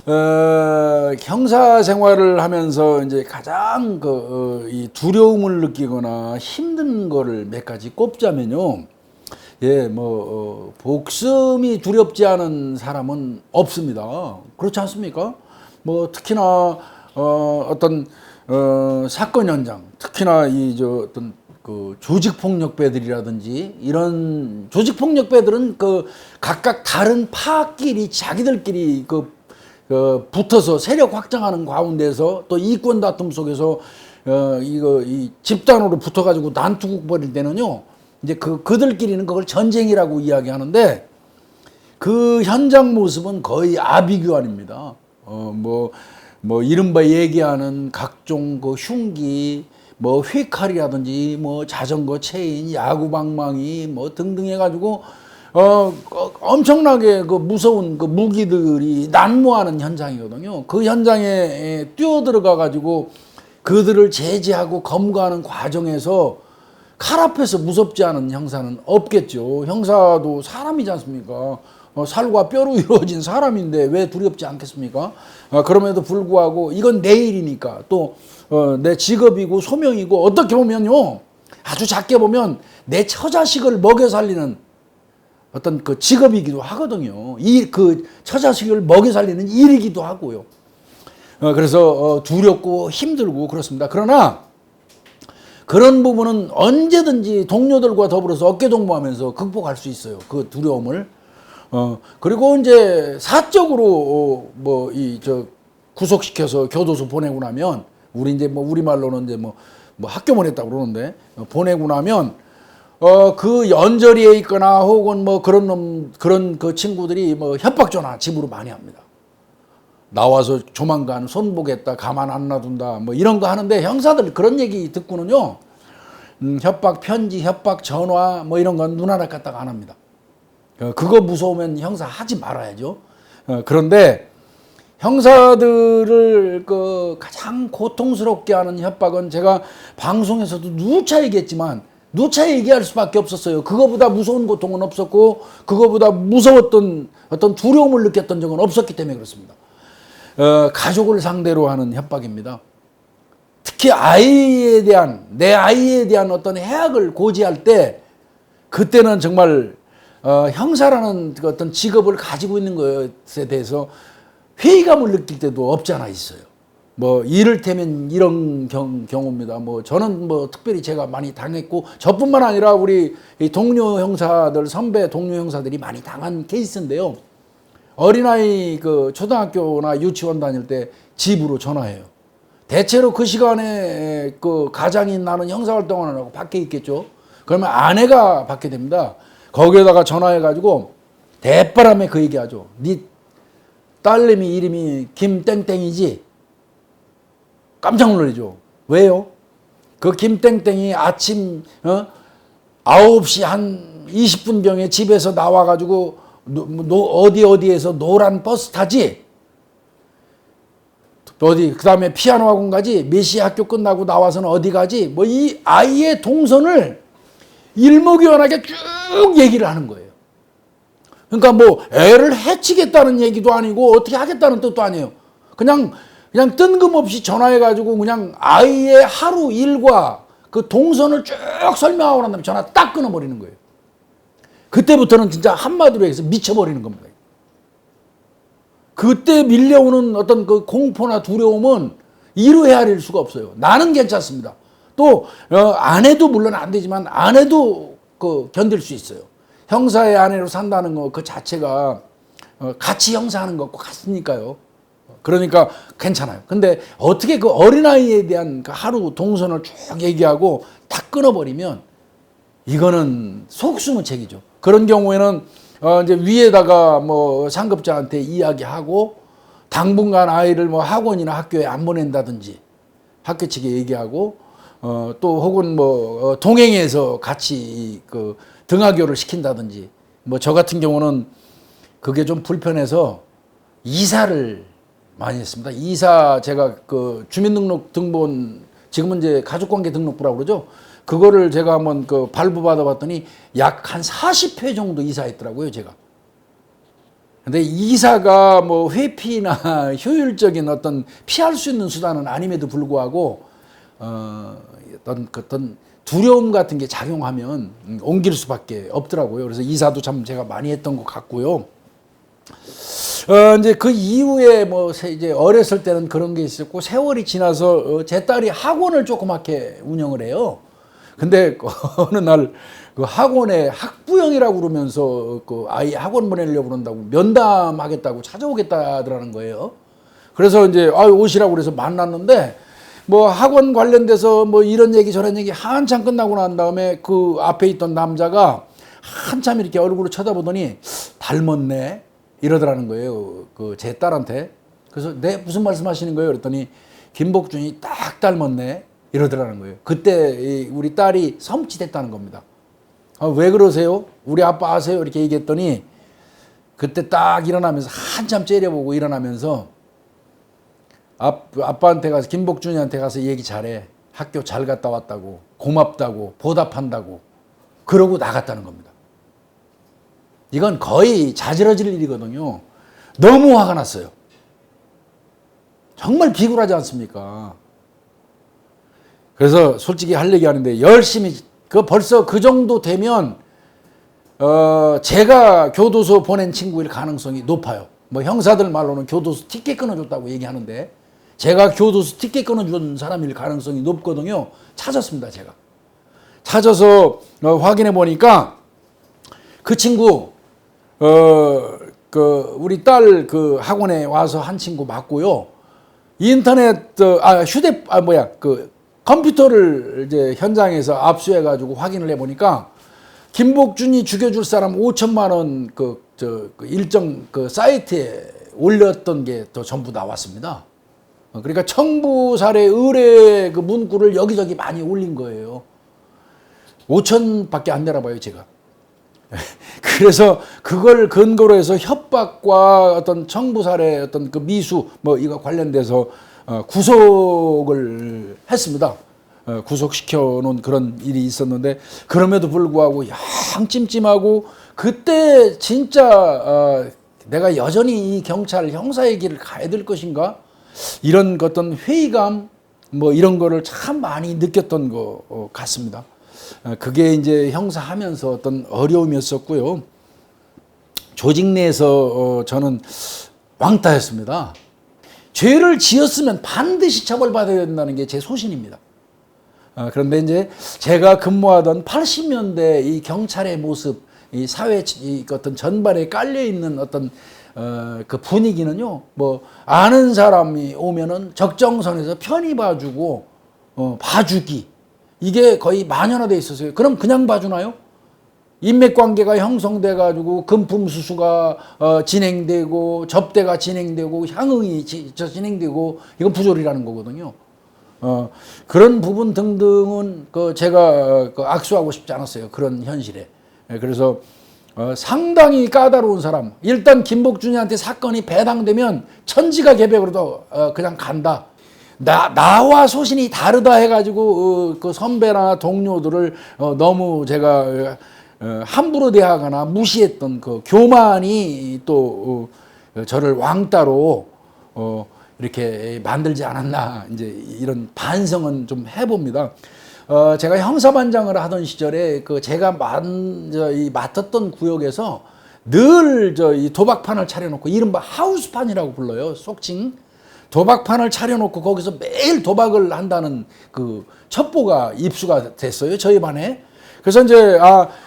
형사 생활을 하면서 이제 가장 이 두려움을 느끼거나 힘든 거를 몇 가지 꼽자면요. 예, 복슴이 두렵지 않은 사람은 없습니다. 그렇지 않습니까? 특히나, 사건 현장, 특히나 어떤 조직폭력배들이라든지 이런 조직폭력배들은 각각 다른 파끼리 자기들끼리 붙어서 세력 확장하는 가운데서 또 이권 다툼 속에서 이 집단으로 붙어가지고 난투국 벌일 때는요, 이제 그들끼리는 그걸 전쟁이라고 이야기하는데 그 현장 모습은 거의 아비규환입니다. 이른바 얘기하는 각종 흉기, 휘칼이라든지 자전거 체인, 야구방망이 등등 해가지고 엄청나게 무서운 무기들이 난무하는 현장이거든요. 그 현장에 뛰어들어가 가지고 그들을 제지하고 검거하는 과정에서 칼 앞에서 무섭지 않은 형사는 없겠죠. 형사도 사람이지 않습니까? 살과 뼈로 이루어진 사람인데 왜 두렵지 않겠습니까? 그럼에도 불구하고 이건 내 일이니까 또 내 직업이고 소명이고 어떻게 보면요, 아주 작게 보면 내 처자식을 먹여 살리는 어떤 직업이기도 하거든요. 처자식을 먹여 살리는 일이기도 하고요. 그래서 두렵고 힘들고 그렇습니다. 그러나 그런 부분은 언제든지 동료들과 더불어서 어깨동무하면서 극복할 수 있어요. 그 두려움을. 그리고 이제 사적으로 구속시켜서 교도소 보내고 나면 우리 이제 우리말로는 이제 학교 보냈다고 그러는데 보내고 나면 그 연저리에 있거나 혹은 그런 친구들이 협박 전화 집으로 많이 합니다. 나와서 조만간 손보겠다, 가만 안 놔둔다, 이런 거 하는데 형사들 그런 얘기 듣고는요, 협박 편지, 협박 전화, 이런 건 눈 하나 깠다가 안 합니다. 그거 무서우면 형사 하지 말아야죠. 그런데 형사들을 가장 고통스럽게 하는 협박은 제가 방송에서도 누차 얘기했지만 누차 얘기할 수밖에 없었어요. 그거보다 무서운 고통은 없었고 그거보다 무서웠던 어떤 두려움을 느꼈던 적은 없었기 때문에 그렇습니다. 가족을 상대로 하는 협박입니다. 특히 내 아이에 대한 어떤 해악을 고지할 때 그때는 정말 형사라는 어떤 직업을 가지고 있는 것에 대해서 회의감을 느낄 때도 없지 않아 있어요. 이를테면 이런 경우입니다. 저는 특별히 제가 많이 당했고, 저뿐만 아니라 우리 동료 형사들, 선배 동료 형사들이 많이 당한 케이스인데요. 어린아이 초등학교나 유치원 다닐 때 집으로 전화해요. 대체로 그 시간에 가장인 나는 형사활동을 하고 밖에 있겠죠. 그러면 아내가 받게 됩니다. 거기에다가 전화해가지고 대바람에 그 얘기하죠. 네 딸내미 이름이 김땡땡이지? 깜짝 놀라죠. 왜요? 그 김땡땡이 아침 9시 한 20분경에 집에서 나와가지고 어디에서 노란 버스 타지? 그 다음에 피아노 학원 가지? 몇 시에 학교 끝나고 나와서는 어디 가지? 이 아이의 동선을 일목요연하게 쭉 얘기를 하는 거예요. 그러니까 애를 해치겠다는 얘기도 아니고 어떻게 하겠다는 뜻도 아니에요. 그냥 뜬금없이 전화해가지고 그냥 아이의 하루 일과 그 동선을 쭉 설명하고 난 다음에 전화 딱 끊어버리는 거예요. 그때부터는 진짜 한마디로 해서 미쳐버리는 겁니다. 그때 밀려오는 어떤 그 공포나 두려움은 이루 헤아릴 수가 없어요. 나는 괜찮습니다. 또 아내도 물론 안 되지만 아내도 견딜 수 있어요. 형사의 아내로 산다는 거 그 자체가 같이 형사하는 것과 같으니까요. 그러니까 괜찮아요. 근데 어떻게 그 어린아이에 대한 하루 동선을 쭉 얘기하고 딱 끊어버리면 이거는 속수무책이죠. 그런 경우에는 이제 위에다가 상급자한테 이야기하고 당분간 아이를 학원이나 학교에 안 보낸다든지 학교 측에 얘기하고 또 혹은 동행해서 같이 등하교를 시킨다든지 저 같은 경우는 그게 좀 불편해서 이사를 많이 했습니다. 이사 제가 주민등록 등본 지금은 이제 가족관계등록부라고 그러죠. 그거를 제가 한번 발부받아 봤더니 약 한 40회 정도 이사했더라고요, 제가. 근데 이사가 뭐 회피나 효율적인 어떤 피할 수 있는 수단은 아님에도 불구하고 어떤 두려움 같은 게 작용하면 옮길 수밖에 없더라고요. 그래서 이사도 참 제가 많이 했던 것 같고요. 이제 그 이후에 뭐 이제 어렸을 때는 그런 게 있었고 세월이 지나서 제 딸이 학원을 조그맣게 운영을 해요. 근데 어느 날 그 학원에 학부형이라고 그러면서 그 아이 학원 보내려고 그런다고 면담하겠다고 찾아오겠다더라는 거예요. 그래서 이제 오시라고 그래서 만났는데 뭐 학원 관련돼서 뭐 이런 얘기 저런 얘기 한참 끝나고 난 다음에 그 앞에 있던 남자가 한참 이렇게 얼굴을 쳐다보더니 닮았네 이러더라는 거예요. 그 제 딸한테. 그래서 네 무슨 말씀하시는 거예요? 그랬더니 김복준이 딱 닮았네 이러더라는 거예요. 그때 우리 딸이 섬찟했다는 겁니다. 왜 그러세요? 우리 아빠 아세요? 이렇게 얘기했더니 그때 딱 일어나면서 한참 째려보고 일어나면서 아빠한테 가서 김복준이한테 가서 얘기 잘해. 학교 잘 갔다 왔다고 고맙다고 보답한다고 그러고 나갔다는 겁니다. 이건 거의 자지러질 일이거든요. 너무 화가 났어요. 정말 비굴하지 않습니까? 그래서 솔직히 할 얘기 하는데 열심히 벌써 그 정도 되면 제가 교도소 보낸 친구일 가능성이 높아요. 뭐 형사들 말로는 교도소 티켓 끊어줬다고 얘기하는데 제가 교도소 티켓 끊어준 사람일 가능성이 높거든요. 찾았습니다. 제가 찾아서 확인해 보니까 그 친구 우리 딸 그 학원에 와서 한 친구 맞고요. 인터넷 컴퓨터를 이제 현장에서 압수해가지고 확인을 해보니까 김복준이 죽여줄 사람 5천만 원 그 일정 그 사이트에 올렸던 게 또 전부 나왔습니다. 그러니까 청부살해 의뢰 그 문구를 여기저기 많이 올린 거예요. 5천밖에 안 되나 봐요, 제가. 그래서 그걸 근거로 해서 협박과 어떤 청부살해 어떤 그 미수 뭐 이거 관련돼서 구속을 했습니다. 구속시켜 놓은 그런 일이 있었는데 그럼에도 불구하고 영 찜찜하고 그때 진짜 내가 여전히 이 경찰 형사의 길을 가야 될 것인가 이런 어떤 회의감 뭐 이런 거를 참 많이 느꼈던 것 같습니다. 그게 이제 형사하면서 어떤 어려움이었었고요. 조직 내에서 저는 왕따였습니다. 죄를 지었으면 반드시 처벌받아야 된다는 게 제 소신입니다. 그런데 이제 제가 근무하던 80년대 이 경찰의 모습, 이 사회 이 어떤 전반에 깔려 있는 어떤 그 분위기는요. 뭐 아는 사람이 오면은 적정선에서 편히 봐주고 봐주기 이게 거의 만연화돼 있었어요. 그럼 그냥 봐주나요? 인맥관계가 형성돼 가지고 금품수수가 진행되고 접대가 진행되고 향응이 진행되고 이건 부조리라는 거거든요. 그런 부분 등등은 제가 악수하고 싶지 않았어요. 그런 현실에. 그래서 상당히 까다로운 사람. 일단 김복준이한테 사건이 배당되면 천지가 개벽으로도 그냥 간다. 나와 소신이 다르다 해가지고 그 선배나 동료들을 너무 제가 함부로 대하거나 무시했던 그 교만이 또 저를 왕따로 이렇게 만들지 않았나 이제 이런 반성은 좀 해봅니다. 제가 형사반장을 하던 시절에 제가 맡았던 구역에서 늘 이 도박판을 차려놓고 이른바 하우스판이라고 불러요. 속칭 도박판을 차려놓고 거기서 매일 도박을 한다는 그 첩보가 입수가 됐어요. 저희 반에. 그래서 이제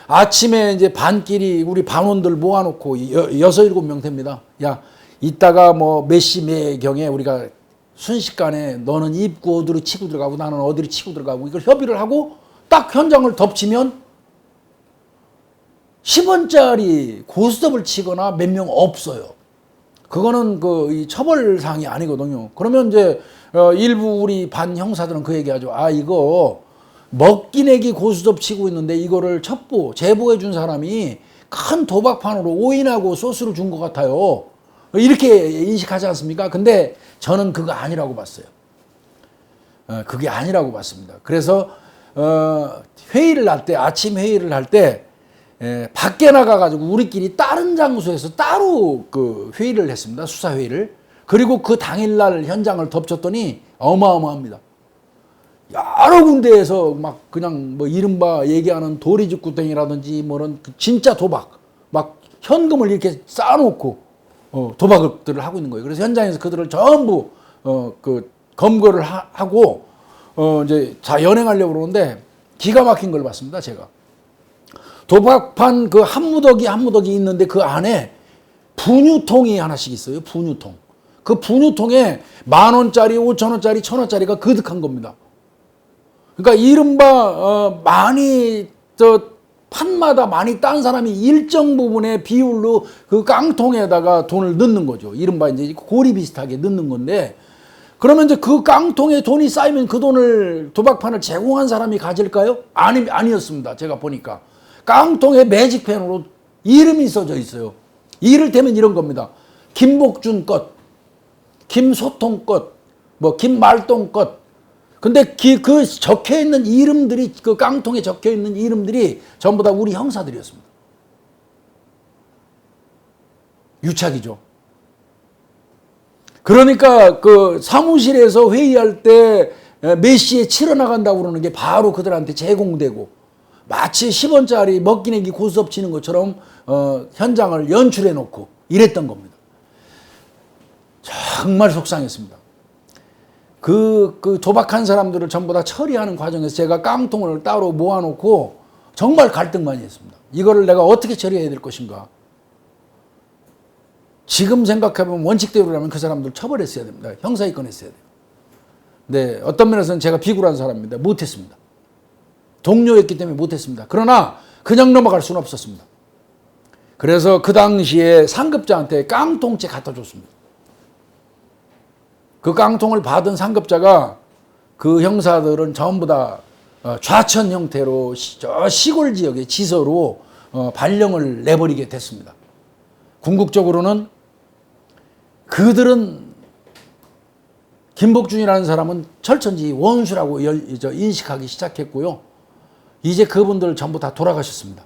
아침에 이제 반끼리 우리 반원들 모아놓고 6-7명 됩니다. 야, 이따가 뭐 몇 시 매경에 우리가 순식간에 너는 입구 어디로 치고 들어가고 나는 어디로 치고 들어가고 이걸 협의를 하고 딱 현장을 덮치면 10원짜리 고스톱을 치거나 몇 명 없어요. 그거는 이 처벌사항이 아니거든요. 그러면 이제 일부 우리 반 형사들은 그 얘기하죠. 이거 먹기 내기 고스톱 치고 있는데 이거를 제보해 준 사람이 큰 도박판으로 오인하고 소스를 준 것 같아요. 이렇게 인식하지 않습니까? 근데 저는 그거 아니라고 봤어요. 그게 아니라고 봤습니다. 그래서 회의를 할 때, 아침 회의를 할 때 밖에 나가가지고 우리끼리 다른 장소에서 따로 그 회의를 했습니다. 수사회의를. 그리고 그 당일날 현장을 덮쳤더니 어마어마합니다. 여러 군데에서 막 그냥 뭐 이른바 얘기하는 도리직구땡이라든지 뭐는 진짜 도박, 막 현금을 이렇게 쌓아놓고 도박들을 하고 있는 거예요. 그래서 현장에서 그들을 전부 그 검거를 하고 이제 자 연행하려고 그러는데 기가 막힌 걸 봤습니다. 제가 도박판 그 한 무더기 있는데 그 안에 분유통이 하나씩 있어요. 분유통. 그 분유통에 10,000원짜리, 5,000원짜리, 1,000원짜리가 그득한 겁니다. 그러니까 이른바 많이 판마다 많이 딴 사람이 일정 부분의 비율로 그 깡통에다가 돈을 넣는 거죠. 이른바 이제 고리 비슷하게 넣는 건데, 그러면 이제 그 깡통에 돈이 쌓이면 그 돈을 도박판을 제공한 사람이 가질까요? 아니었습니다. 제가 보니까 깡통에 매직펜으로 이름이 써져 있어요. 이를테면 이런 겁니다. 김복준 것, 김소통 것, 뭐 김말동 것. 근데 그 적혀 있는 이름들이, 그 깡통에 적혀 있는 이름들이 전부 다 우리 형사들이었습니다. 유착이죠. 그러니까 그 사무실에서 회의할 때 몇 시에 치러 나간다고 그러는 게 바로 그들한테 제공되고, 마치 10원짜리 먹기 내기 고스톱 치는 것처럼 현장을 연출해 놓고 이랬던 겁니다. 정말 속상했습니다. 그 도박한 사람들을 전부 다 처리하는 과정에서 제가 깡통을 따로 모아놓고 정말 갈등 많이 했습니다. 이거를 내가 어떻게 처리해야 될 것인가. 지금 생각해보면 원칙대로라면 그 사람들 처벌했어야 됩니다. 형사 입건했어야 돼요. 네, 어떤 면에서는 제가 비굴한 사람입니다. 못했습니다. 동료였기 때문에 못했습니다. 그러나 그냥 넘어갈 수는 없었습니다. 그래서 그 당시에 상급자한테 깡통째 갖다 줬습니다. 그 깡통을 받은 상급자가 그 형사들은 전부 다 좌천 형태로 저 시골 지역의 지서로 발령을 내버리게 됐습니다. 궁극적으로는 그들은 김복준이라는 사람은 철천지 원수라고 인식하기 시작했고요. 이제 그분들 전부 다 돌아가셨습니다.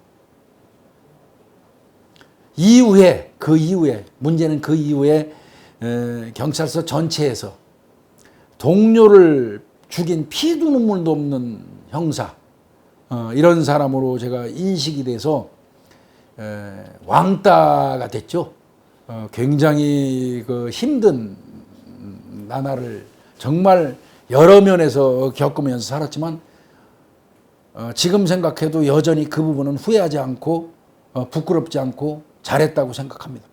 그 이후에 문제는 그 이후에 경찰서 전체에서 동료를 죽인 피도 눈물도 없는 형사, 이런 사람으로 제가 인식이 돼서 왕따가 됐죠. 굉장히 그 힘든 나날을 정말 여러 면에서 겪으면서 살았지만 지금 생각해도 여전히 그 부분은 후회하지 않고 부끄럽지 않고 잘했다고 생각합니다.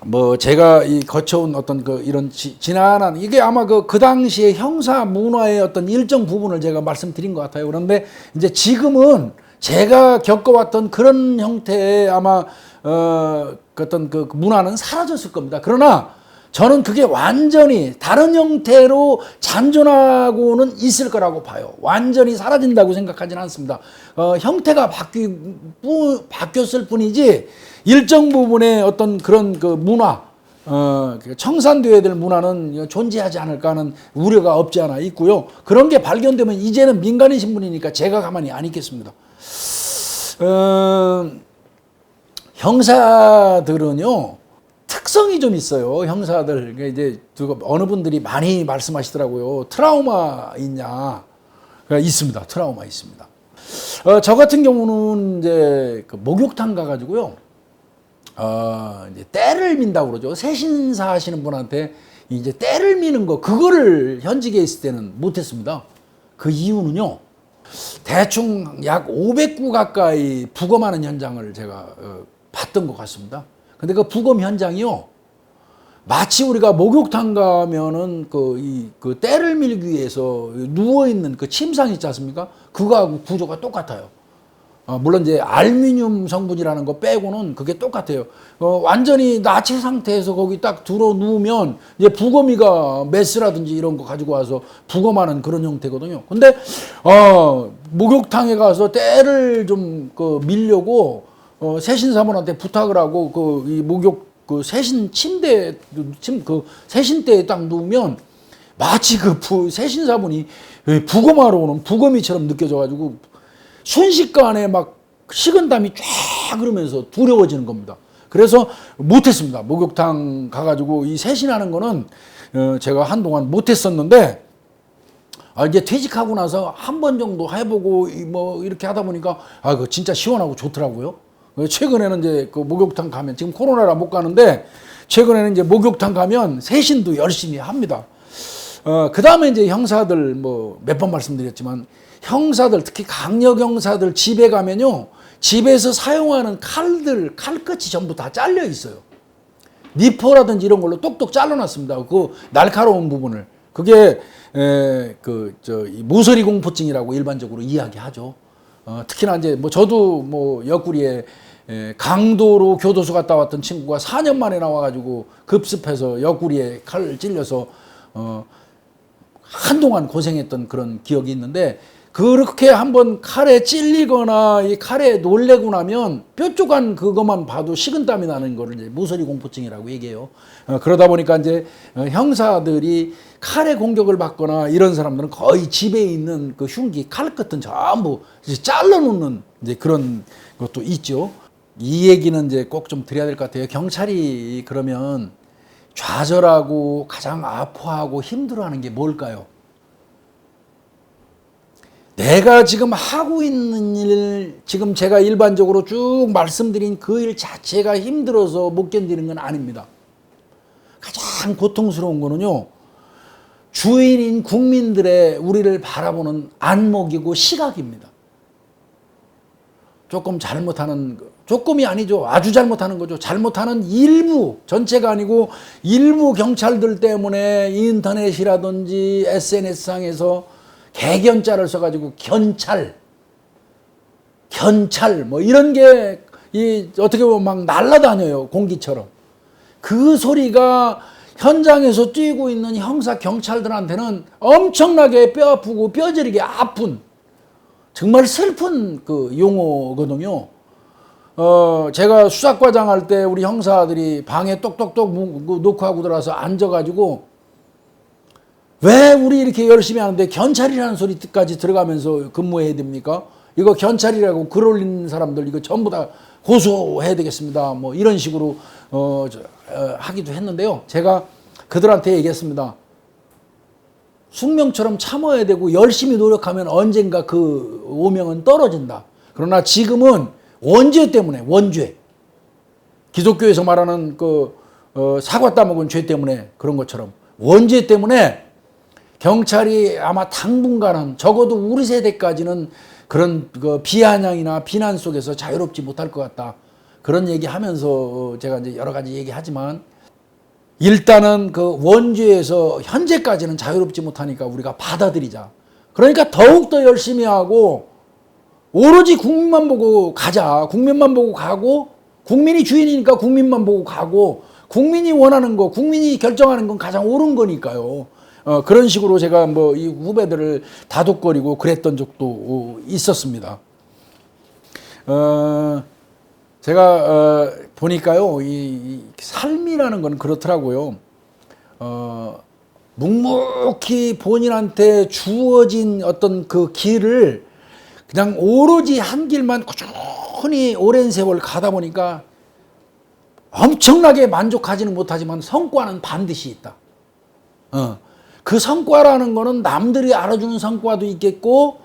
뭐 제가 이 거쳐온 어떤 이런 지난한 이게 아마 그 당시에 형사 문화의 어떤 일정 부분을 제가 말씀드린 것 같아요. 그런데 이제 지금은 제가 겪어왔던 그런 형태의 아마 어떤 그 문화는 사라졌을 겁니다. 그러나 저는 그게 완전히 다른 형태로 잔존하고는 있을 거라고 봐요. 완전히 사라진다고 생각하지는 않습니다. 형태가 바뀌었을 뿐이지 일정 부분의 어떤 그런 그 문화, 청산되어야 될 문화는 존재하지 않을까 하는 우려가 없지 않아 있고요. 그런 게 발견되면 이제는 민간인 신분이니까 제가 가만히 안 있겠습니다. 형사들은요, 특성이 좀 있어요. 형사들. 이제 어느 분들이 많이 말씀하시더라고요. 트라우마 있냐? 있습니다. 트라우마 있습니다. 저 같은 경우는 이제 그 목욕탕 가가지고요. 이제 때를 민다고 그러죠. 세신사 하시는 분한테 이제 때를 미는 거, 그거를 현직에 있을 때는 못했습니다. 그 이유는요, 대충 약 500구 가까이 부검하는 현장을 제가 봤던 것 같습니다. 근데 그 부검 현장이요, 마치 우리가 목욕탕 가면은 그 때를 밀기 위해서 누워있는 그 침상 있지 않습니까? 그거하고 구조가 똑같아요. 물론 이제 알루미늄 성분이라는 거 빼고는 그게 똑같아요. 완전히 나체 상태에서 거기 딱 들어 누우면 이제 부검이가 메스라든지 이런 거 가지고 와서 부검하는 그런 형태거든요. 근데 목욕탕에 가서 때를 좀 밀려고 세신사분한테 부탁을 하고 이 목욕 세신 침대 세신대에 딱 누우면 마치 세신사분이 부검하러 오는 부검이처럼 느껴져 가지고 순식간에 막 식은땀이 쫙 흐르면서 두려워지는 겁니다. 그래서 못했습니다. 목욕탕 가가지고 이 세신하는 거는 제가 한동안 못했었는데, 이제 퇴직하고 나서 한 번 정도 해보고 뭐 이렇게 하다 보니까 그 진짜 시원하고 좋더라고요. 최근에는 이제 그 목욕탕 가면, 지금 코로나라 못 가는데 최근에는 이제 목욕탕 가면 세신도 열심히 합니다. 그 다음에 이제 형사들 뭐 몇 번 말씀드렸지만, 형사들 특히 강력 형사들 집에 가면요, 집에서 사용하는 칼끝이 전부 다 잘려 있어요. 니퍼라든지 이런 걸로 똑똑 잘라놨습니다. 그 날카로운 부분을. 그게 모서리 공포증이라고 일반적으로 이야기하죠. 특히나 이제 뭐 저도 뭐 옆구리에 강도로 교도소 갔다 왔던 친구가 4년 만에 나와가지고 급습해서 옆구리에 칼 찔려서 한동안 고생했던 그런 기억이 있는데, 그렇게 한번 칼에 찔리거나 이 칼에 놀래고 나면 뾰족한 그것만 봐도 식은땀이 나는 거를 이제 모서리 공포증이라고 얘기해요. 그러다 보니까 이제 형사들이 칼에 공격을 받거나 이런 사람들은 거의 집에 있는 그 흉기, 칼끝은 전부 이제 잘라놓는 이제 그런 것도 있죠. 이 얘기는 이제 꼭 좀 드려야 될 것 같아요. 경찰이 그러면 좌절하고 가장 아파하고 힘들어하는 게 뭘까요? 내가 지금 하고 있는 일, 지금 제가 일반적으로 쭉 말씀드린 그 일 자체가 힘들어서 못 견디는 건 아닙니다. 가장 고통스러운 거는요, 주인인 국민들의 우리를 바라보는 안목이고 시각입니다. 조금 잘못하는, 조금이 아니죠. 아주 잘못하는 거죠. 잘못하는 일부, 전체가 아니고 일부 경찰들 때문에 인터넷이라든지 SNS상에서 개견자를 써가지고 견찰 뭐 이런 게 어떻게 보면 막 날아다녀요, 공기처럼. 그 소리가 현장에서 뛰고 있는 형사 경찰들한테는 엄청나게 뼈 아프고 뼈저리게 아픈, 정말 슬픈 그 용어거든요. 제가 수사과장 할 때 우리 형사들이 방에 똑똑똑 놓고 하고 들어와서 앉아가지고, 왜 우리 이렇게 열심히 하는데 경찰이라는 소리까지 들어가면서 근무해야 됩니까? 이거 경찰이라고 글 올리는 사람들 이거 전부 다 고소해야 되겠습니다. 뭐 이런 식으로 하기도 했는데요. 제가 그들한테 얘기했습니다. 숙명처럼 참아야 되고 열심히 노력하면 언젠가 그 오명은 떨어진다. 그러나 지금은 원죄 때문에, 원죄. 기독교에서 말하는 그 사과 따먹은 죄 때문에 그런 것처럼 원죄 때문에 경찰이 아마 당분간은, 적어도 우리 세대까지는 그런 그 비아냥이나 비난 속에서 자유롭지 못할 것 같다. 그런 얘기하면서 제가 이제 여러 가지 얘기하지만, 일단은 그 원죄에서 현재까지는 자유롭지 못하니까 우리가 받아들이자. 그러니까 더욱더 열심히 하고 오로지 국민만 보고 가자. 국민만 보고 가고, 국민이 주인이니까 국민만 보고 가고, 국민이 원하는 거, 국민이 결정하는 건 가장 옳은 거니까요. 그런 식으로 제가 뭐 이 후배들을 다독거리고 그랬던 적도 있었습니다. 제가 보니까요, 이 삶이라는 건 그렇더라고요. 묵묵히 본인한테 주어진 어떤 그 길을 그냥 오로지 한 길만 꾸준히 오랜 세월 가다 보니까 엄청나게 만족하지는 못하지만 성과는 반드시 있다. 그 성과라는 거는 남들이 알아주는 성과도 있겠고,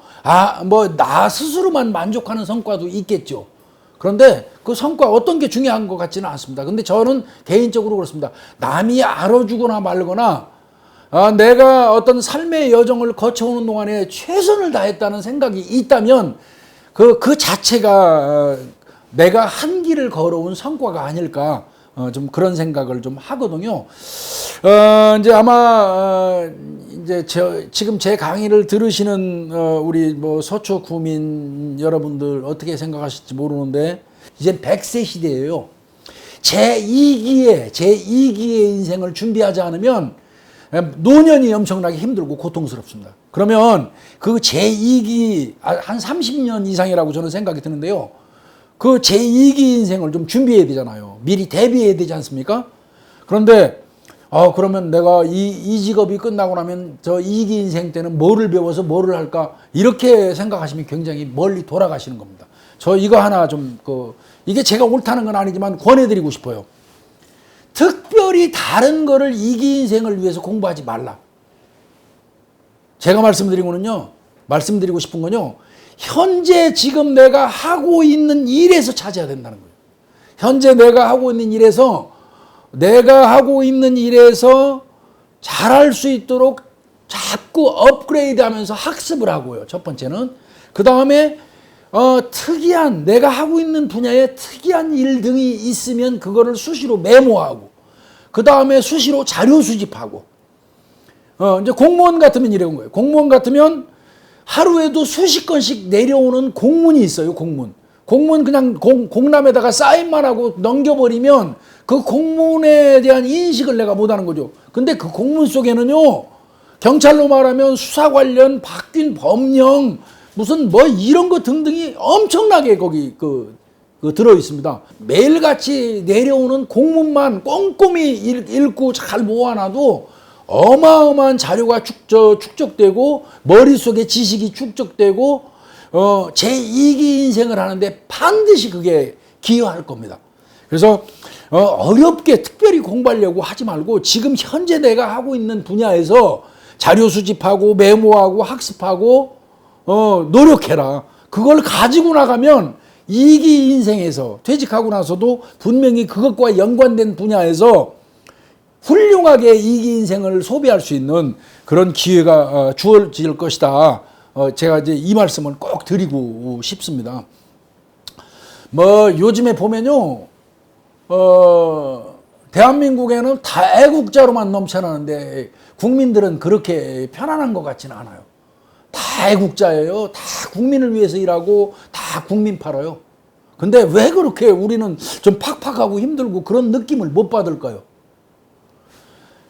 뭐 나 스스로만 만족하는 성과도 있겠죠. 그런데 그 성과 어떤 게 중요한 것 같지는 않습니다. 근데 저는 개인적으로 그렇습니다. 남이 알아주거나 말거나, 내가 어떤 삶의 여정을 거쳐오는 동안에 최선을 다했다는 생각이 있다면 그 자체가 내가 한 길을 걸어온 성과가 아닐까, 좀 그런 생각을 좀 하거든요. 이제 아마 이제 지금 제 강의를 들으시는 우리 뭐 서초 구민 여러분들 어떻게 생각하실지 모르는데, 이제 100세 시대예요. 제2기의 인생을 준비하지 않으면 노년이 엄청나게 힘들고 고통스럽습니다. 그러면 그 제2기 한 30년 이상이라고 저는 생각이 드는데요. 그 제2기 인생을 좀 준비해야 되잖아요. 미리 대비해야 되지 않습니까? 그런데 그러면 내가 이 직업이 끝나고 나면 저 2기 인생 때는 뭐를 배워서 뭐를 할까? 이렇게 생각하시면 굉장히 멀리 돌아가시는 겁니다. 저 이거 하나 이게 제가 옳다는 건 아니지만 권해드리고 싶어요. 특별히 다른 거를 이기 인생을 위해서 공부하지 말라. 제가 말씀드리고 싶은 건요. 현재 지금 내가 하고 있는 일에서 찾아야 된다는 거예요. 현재 내가 하고 있는 일에서 잘할 수 있도록 자꾸 업그레이드 하면서 학습을 하고요. 첫 번째는. 그 다음에 내가 하고 있는 분야에 특이한 일 등이 있으면 그거를 수시로 메모하고, 그 다음에 수시로 자료 수집하고, 이제 공무원 같으면 이런 거예요. 공무원 같으면 하루에도 수십 건씩 내려오는 공문이 있어요. 공문 그냥 공람에다가 사인만 하고 넘겨버리면 그 공문에 대한 인식을 내가 못하는 거죠. 근데 그 공문 속에는요, 경찰로 말하면 수사 관련 바뀐 법령 무슨 이런 거 등등이 엄청나게 거기 들어 있습니다. 매일같이 내려오는 공문만 꼼꼼히 읽고 잘 모아놔도 어마어마한 자료가 축적되고 머릿속에 지식이 축적되고 제2기 인생을 하는데 반드시 그게 기여할 겁니다. 그래서 어렵게 특별히 공부하려고 하지 말고 지금 현재 내가 하고 있는 분야에서 자료 수집하고 메모하고 학습하고 노력해라. 그걸 가지고 나가면 2기 인생에서 퇴직하고 나서도 분명히 그것과 연관된 분야에서 훌륭하게 2기 인생을 소비할 수 있는 그런 기회가 주어질 것이다. 제가 이제 이 말씀을 꼭 드리고 싶습니다. 요즘에 보면요, 대한민국에는 다 애국자로만 넘쳐나는데 국민들은 그렇게 편안한 것 같지는 않아요. 다 애국자예요. 다 국민을 위해서 일하고 다 국민 팔아요. 근데 왜 그렇게 우리는 좀 팍팍하고 힘들고 그런 느낌을 못 받을까요?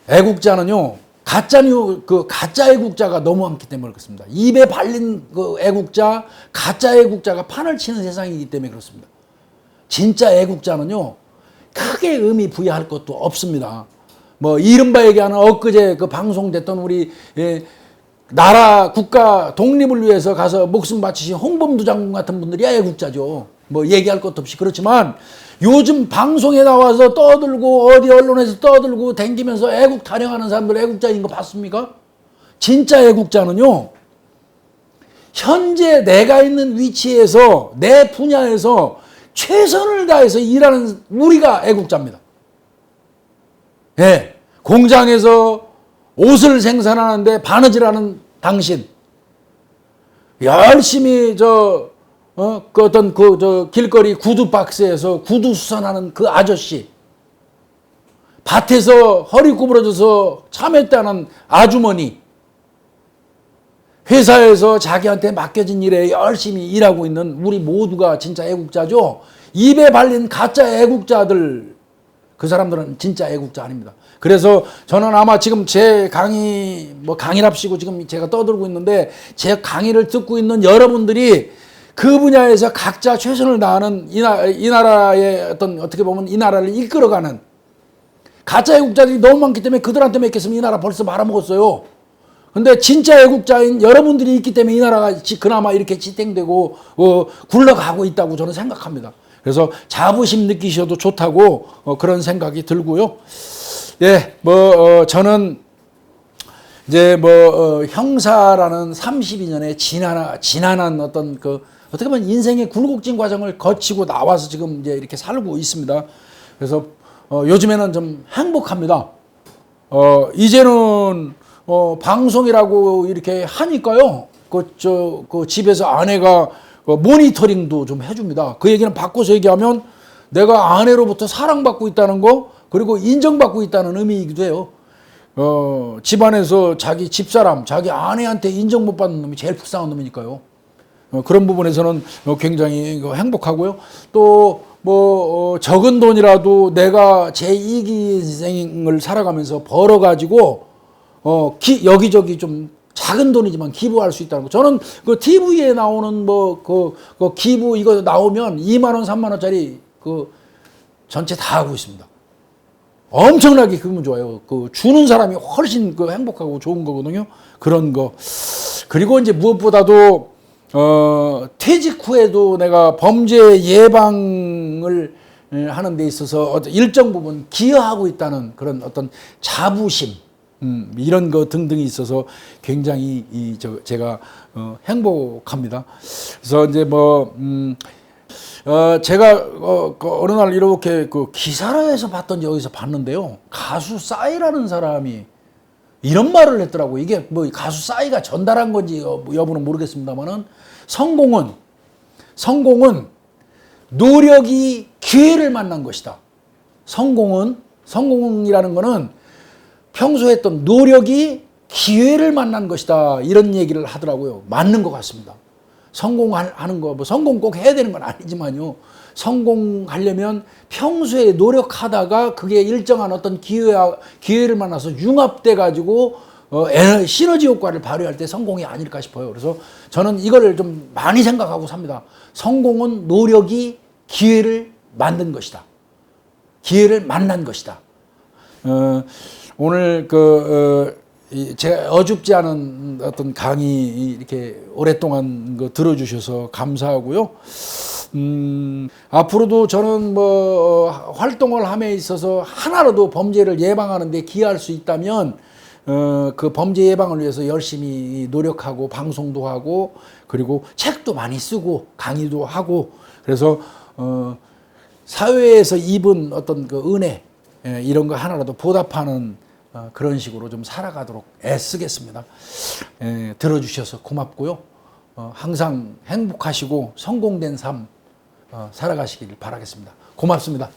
애국자는요, 가짜 애국자가 너무 많기 때문에 그렇습니다. 입에 발린 애국자, 가짜 애국자가 판을 치는 세상이기 때문에 그렇습니다. 진짜 애국자는요, 크게 의미 부여할 것도 없습니다. 이른바 얘기하는 엊그제 방송됐던 우리 나라 국가 독립을 위해서 가서 목숨 바치신 홍범도 장군 같은 분들이 애국자죠. 얘기할 것도 없이. 그렇지만 요즘 방송에 나와서 떠들고 어디 언론에서 떠들고 댕기면서 애국 타령하는 사람들 애국자인 거 봤습니까? 진짜 애국자는요, 현재 내가 있는 위치에서 내 분야에서 최선을 다해서 일하는 우리가 애국자입니다. 예, 공장에서 옷을 생산하는데 바느질하는 당신, 열심히 길거리 구두 박스에서 구두 수선하는 그 아저씨, 밭에서 허리 구부러져서 참했다는 아주머니, 회사에서 자기한테 맡겨진 일에 열심히 일하고 있는 우리 모두가 진짜 애국자죠. 입에 발린 가짜 애국자들, 그 사람들은 진짜 애국자 아닙니다. 그래서 저는 아마 지금 제 강의랍시고 지금 제가 떠들고 있는데, 제 강의를 듣고 있는 여러분들이 그 분야에서 각자 최선을 다하는 이 나라의 어떻게 보면 이 나라를 이끌어가는 가짜 애국자들이 너무 많기 때문에 그들한테 맡겼으면 이 나라 벌써 말아먹었어요. 근데 진짜 애국자인 여러분들이 있기 때문에 이 나라가 그나마 이렇게 지탱되고 굴러가고 있다고 저는 생각합니다. 그래서 자부심 느끼셔도 좋다고 그런 생각이 들고요. 예, 저는 이제 형사라는 32년의 지난한 어떤 어떻게 보면 인생의 굴곡진 과정을 거치고 나와서 지금 이제 이렇게 살고 있습니다. 그래서 요즘에는 좀 행복합니다. 이제는 방송이라고 이렇게 하니까요, 집에서 아내가 모니터링도 좀 해줍니다. 그 얘기는 바꿔서 얘기하면 내가 아내로부터 사랑받고 있다는 거, 그리고 인정받고 있다는 의미이기도 해요. 집안에서 자기 집사람, 자기 아내한테 인정 못 받는 놈이 제일 불쌍한 놈이니까요. 그런 부분에서는 굉장히 행복하고요. 또 적은 돈이라도 내가 제2기 인생을 살아가면서 벌어가지고 여기저기 좀 작은 돈이지만 기부할 수 있다는 거. 저는 TV에 나오는 기부 이거 나오면 2만 원, 3만 원짜리 전체 다 하고 있습니다. 엄청나게 기분 좋아요. 주는 사람이 훨씬 행복하고 좋은 거거든요. 그런 거. 그리고 이제 무엇보다도 퇴직 후에도 내가 범죄 예방을 하는 데 있어서 어떤 일정 부분 기여하고 있다는 그런 어떤 자부심, 이런 거 등등이 있어서 굉장히 제가 행복합니다. 그래서 이제 제가 어느 날 이렇게 그 기사라에서 봤던지 어디서 봤는데요. 가수 싸이라는 사람이 이런 말을 했더라고. 이게 뭐 가수 싸이가 전달한 건지 여부는 모르겠습니다만은 성공은 노력이 기회를 만난 것이다. 성공이라는 거는 평소에 했던 노력이 기회를 만난 것이다. 이런 얘기를 하더라고요. 맞는 것 같습니다. 성공하는 거, 뭐 성공 꼭 해야 되는 건 아니지만요. 성공하려면 평소에 노력하다가 그게 일정한 어떤 기회를 만나서 융합돼 가지고 시너지 효과를 발휘할 때 성공이 아닐까 싶어요. 그래서 저는 이거를 좀 많이 생각하고 삽니다. 성공은 노력이 기회를 만든 것이다. 기회를 만난 것이다. 오늘 제가 어줍지 않은 어떤 강의 이렇게 오랫동안 들어주셔서 감사하고요. 앞으로도 저는 활동을 함에 있어서 하나라도 범죄를 예방하는 데 기여할 수 있다면 그 범죄 예방을 위해서 열심히 노력하고 방송도 하고 그리고 책도 많이 쓰고 강의도 하고 그래서 사회에서 입은 어떤 그 은혜 이런 거 하나라도 보답하는 그런 식으로 좀 살아가도록 애쓰겠습니다. 들어주셔서 고맙고요. 항상 행복하시고 성공된 삶 살아가시길 바라겠습니다. 고맙습니다.